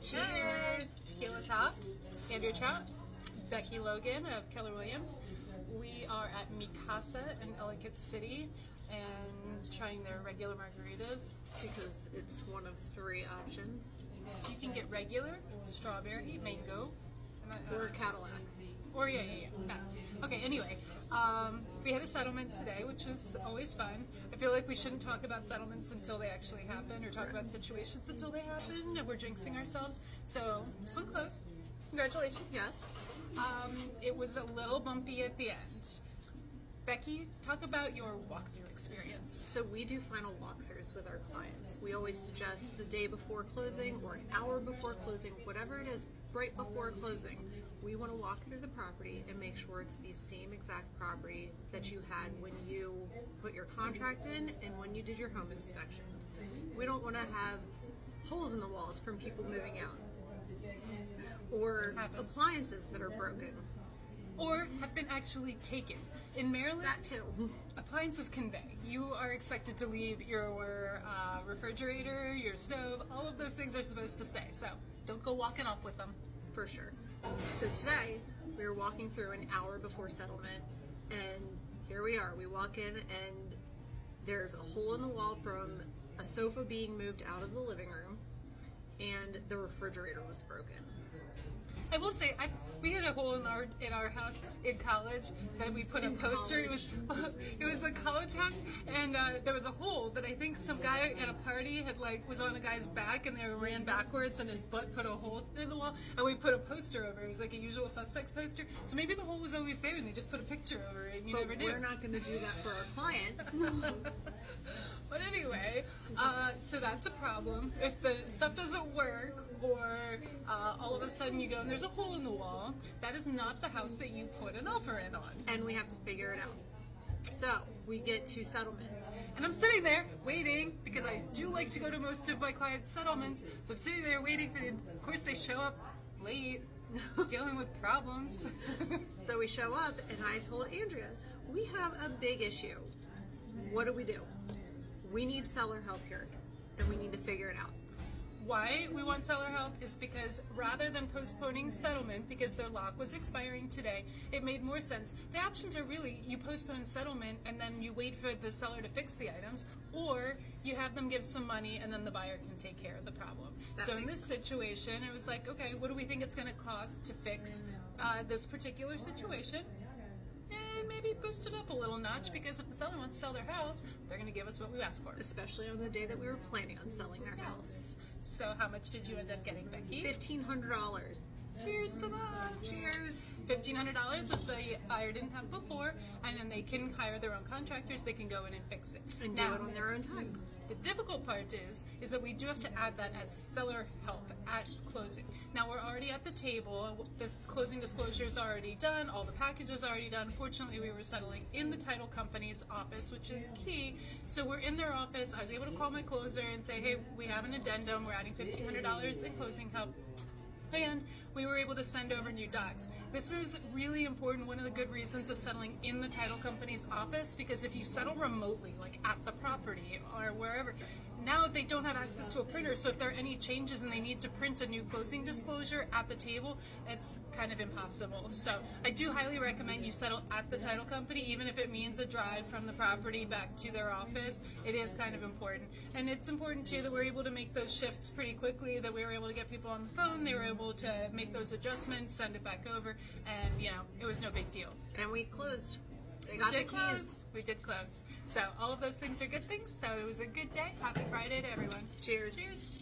Cheers! Tequila Talk. Andrew Trout, Becky Logan of Keller Williams. We are at Mikasa in Ellicott City and trying their regular margaritas because it's one of 3 options. You can get regular, strawberry, mango, or Cadillac. Or yeah. Okay, anyway, we had a settlement today, which was always fun. I feel like we shouldn't talk about settlements until they actually happen, or talk about situations until they happen, and we're jinxing ourselves. So this one closed. Congratulations. Yes. It was a little bumpy at the end. Becky, talk about your walkthrough experience. So we do final walkthroughs with our clients. We always suggest the day before closing or an hour before closing, whatever it is, right before closing. We want to walk through the property and make sure it's the same exact property that you had when you put your contract in and when you did your home inspections. We don't want to have holes in the walls from people moving out or appliances that are broken. Or have been actually taken. In Maryland, that too. Appliances convey. You are expected to leave your refrigerator, your stove, all of those things are supposed to stay. So don't go walking off with them. For sure. So today, we were walking through an hour before settlement, and here we are. We walk in, and there's a hole in the wall from a sofa being moved out of the living room, and the refrigerator was broken. I will say, we had a hole in our house in college that we put a poster. It was a college house, and there was a hole that I think some guy at a party had was on a guy's back, and they ran backwards, and his butt put a hole in the wall, and we put a poster over it. It was like a Usual Suspects poster. So maybe the hole was always there, and they just put a picture over it, and you never knew. We're not going to do that for our clients. But anyway, so that's a problem. If the stuff doesn't work, or all of a sudden you go and there's a hole in the wall, that is not the house that you put an offer in on. And we have to figure it out. So we get to settlement. And I'm sitting there waiting, because I do like to go to most of my clients' settlements, so I'm sitting there waiting for them. Of course they show up late, dealing with problems. So we show up, and I told Andrea, we have a big issue. What do? We need seller help here, and we need to figure it out. Why we want seller help is because rather than postponing settlement because their lock was expiring today, it made more sense. The options are really you postpone settlement and then you wait for the seller to fix the items, or you have them give some money and then the buyer can take care of the problem. So in this situation, it was like, okay, what do we think it's going to cost to fix this particular situation? And maybe boost it up a little notch, because if the seller wants to sell their house, they're going to give us what we asked for. Especially on the day that we were planning on selling their house. So how much did you end up getting, Becky? $1,500. Cheers to that. Cheers. $1,500 that the buyer didn't have before, and then they can hire their own contractors. They can go in and fix it. And do it on their own time. The difficult part is that we do have to add that as seller help at closing. Now we're already at the table. The closing disclosure is already done. All the packages are already done. Fortunately, we were settling in the title company's office, which is key. So we're in their office. I was able to call my closer and say, hey, we have an addendum. We're adding $1,500 in closing help. And we were able to send over new docs. This is really important, one of the good reasons of settling in the title company's office, because if you settle remotely, like at the property or wherever, now they don't have access to a printer, so if there are any changes and they need to print a new closing disclosure at the table, it's kind of impossible. So I do highly recommend you settle at the title company, even if it means a drive from the property back to their office. It is kind of important. And it's important too that we're able to make those shifts pretty quickly, that we were able to get people on the phone, they were able to make those adjustments, send it back over, and it was no big deal. And we closed. We did close. So all of those things are good things. So it was a good day. Happy Friday to everyone. Cheers. Cheers.